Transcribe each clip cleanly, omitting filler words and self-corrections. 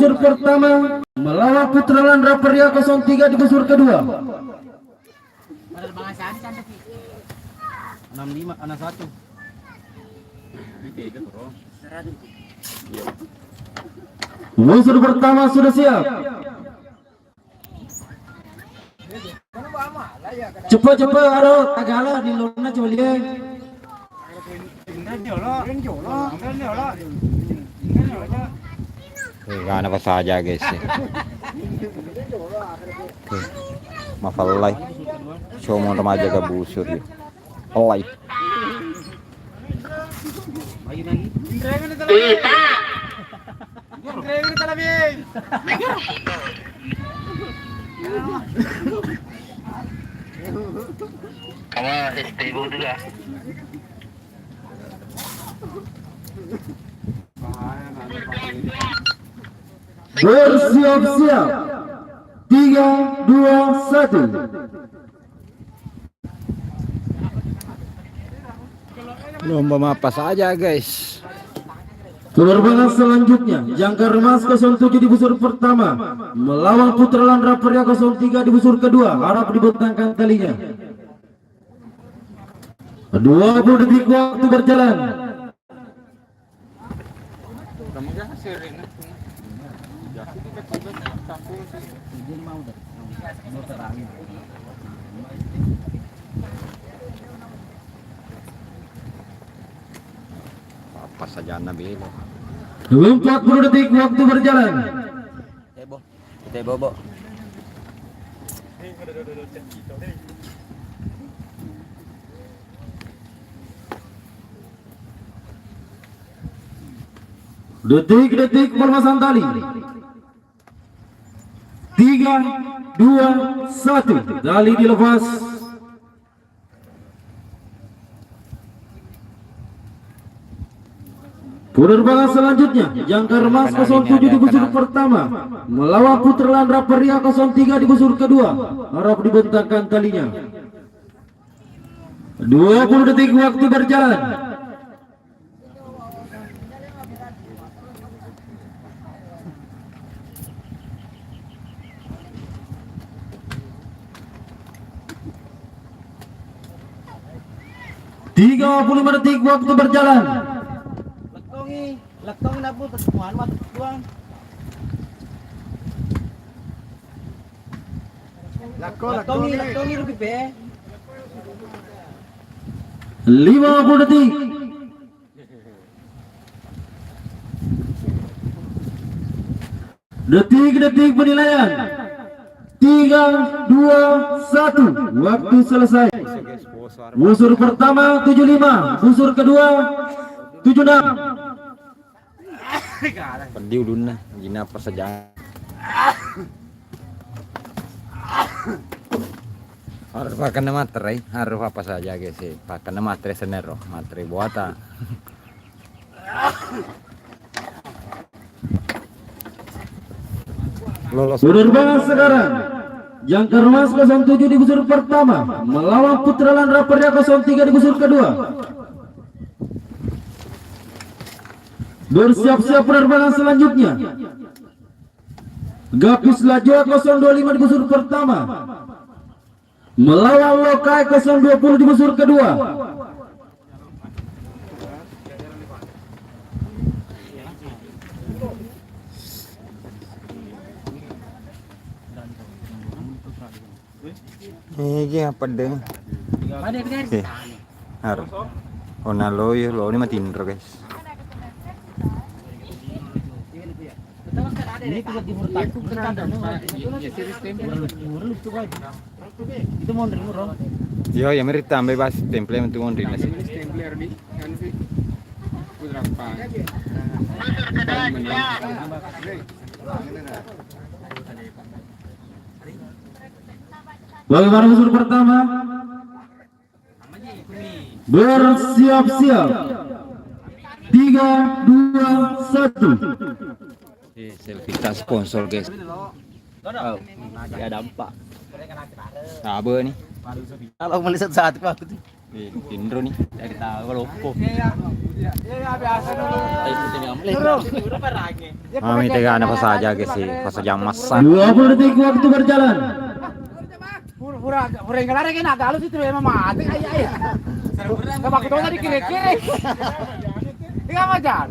busur pertama melawan Putra Landra Pria 03 di busur kedua. 65 anak 1. Busur pertama sudah siap. Cepat-cepat aro tagala di lona coba lihat. Gana apa saja guys. Mafalai. Show mau remaja ke busur ya. Alay. Bersiap-siap. 3, 2, 1. Lomba apa saja guys. Penerbangan selanjutnya Jangkar Emas 07 di busur pertama melawan Putra Landra Pria 03 di busur kedua. Harap dibentangkan talinya. 20 detik waktu berjalan. Apa saja nabi. 40 detik waktu berjalan. Kita bobo. Detik-detik permasaan tali. 3, 2, 1. Tali dilepas. Penerbangan selanjutnya Jangkar Emas 07 di busur pertama melawan Putra Landra Pria 03 di busur kedua. Harap dibentangkan talinya. 20 detik waktu berjalan. Tiga 35 detik waktu berjalan. Laktongi na po tatuan matuan. Laktongi rupi be. 50 detik. Detik-detik penilaian. 3, 2, 1. Waktu selesai. Busur pertama 75, busur kedua 76. Perdi ulun na. Gina apa saja. Harus pakai materai, harus apa saja guys sih. Pakai materai senero, materai buatan. Lolos. Penerbangan sekarang Jangkar Emas 07 di busur pertama melawan Putra Landra Pria 03 di busur kedua. Bersiap-siap penerbangan selanjutnya Gapis Lajwa 025 di busur pertama melawan Lokai 020 di busur kedua. Ini apa deh? Harus. Ona lo ini mati intro guys. Ini tuh di murtad. Itu mau nerimo. Yo, ya meri tambah bas temple untuk ngondrin nasi. Bagaimana busur pertama? Bersiap-siap. 3, 2, 1. Selfie kita sponsor guys. Oh, ya dampak. Sabar nih. Kalau melihat saat aku tuh. Indro nih. Dari tahu lopo. Mami tega apa saja guys sih, pas saja masak. 20 detik waktu berjalan. Pura yang lari kan agak halus itu memang mati ayah. Sama aku tahu tadi kiri-kiri. Tiga macam.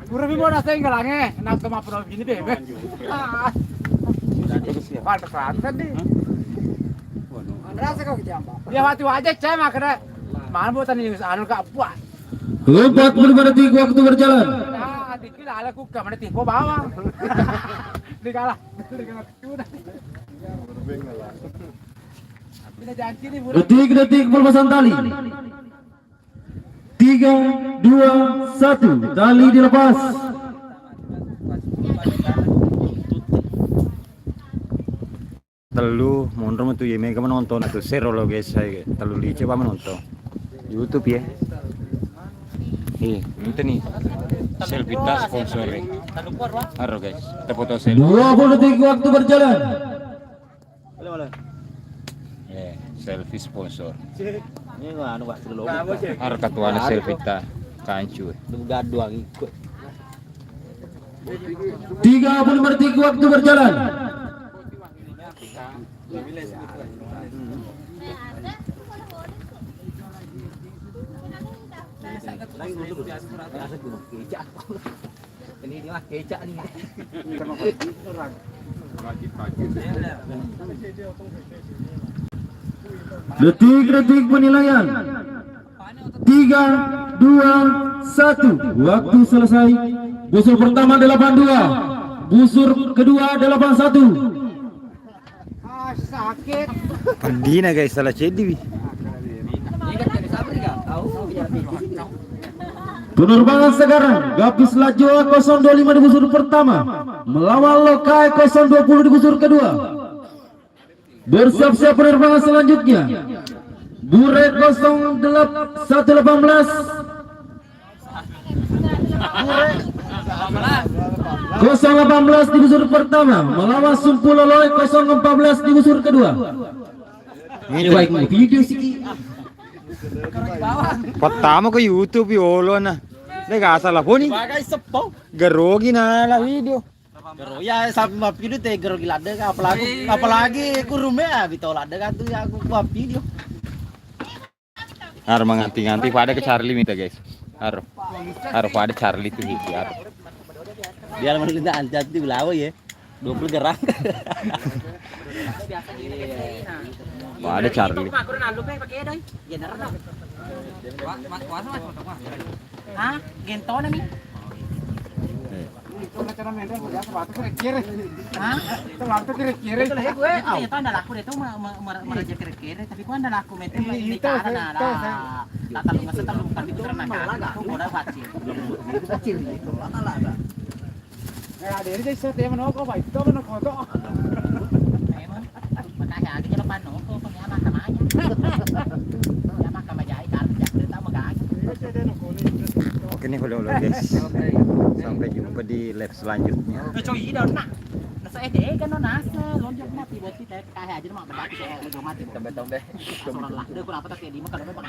Pura bimbo nasi ngelange, nak ke mapro gini bebe. Pantesan tadi. Rasa kau kejambak. Ya waktu aja cek makanya. Mana buatan ini anu kak buat. 45 detik waktu berjalan. Ah, dikit ala ku kamane tipe bawah. Dikalah. Sudah. Kita janji nih Pura. Detik-detik pelepasan tali. 3, 2, 1. Tali dilepas. Telu mundur metu ya mega menonton atau share lo guys saya telu li coba menonton YouTube ya. Itu nih selfie tas sponsor. Haro guys, kita foto selfie. 20 detik waktu berjalan. Selfie sponsor. Ini anu Pak dulu. Haro katuan selfie ta kancu. Gaduh ikut. 35 detik waktu berjalan. Ini mah kecak nih. Detik-detik penilaian. 3, 2, 1. Waktu selesai. Busur pertama 82. Busur kedua 81. Sakit. Pandina guys salah cedi. Penerbangan sekarang Gapis Lajoa 025 di busur pertama melawan Lokai 020 di busur kedua. Bersiap-siap penerbangan selanjutnya. Bure 018 di busur pertama melawan Sumpuloloy 014 di busur kedua. Ini baik video sih. Pertama ke YouTube yolo na. Lega salah pun nih. Bagai sepong. Gerogi na lah video. Gero ya sampai map video teh gero gilade apalagi aku rumah bitolade kan tuh ya aku map video. Harus menganti-nganti pada ke Charlie minta guys. Harus pada Charlie tuh hiji harus. Biar kita anjat di belawa ya. 20 gerak. Pada Charlie. Hah? Gento na mi? Ito na cara mendel ya sepatu kiri-kiri. Hah? Sepatu kiri-kiri. Ito lah gue. Ito anda laku dito meraja kiri-kiri tapi kung anda laku mente di cara na la. Tatalong sa talong tabi ko na ka. Ko bola bacil. Bacil ito. Ala. Eh dari dito sa tema no ko ba ito no ko to. Ayun. Makaya agi na pano ko panyama kamanya. Yama kamajai tar jak dito magay. Oke nih halo guys. Sampai jumpa di live selanjutnya. Coy daw na. Nasa ede kan no nasa lonjok mati buat kita kaya aja mah mendaki saya lo mati. Tombe-tombe. Soalnya lah, dia kurang apa tak dia mah kalau memang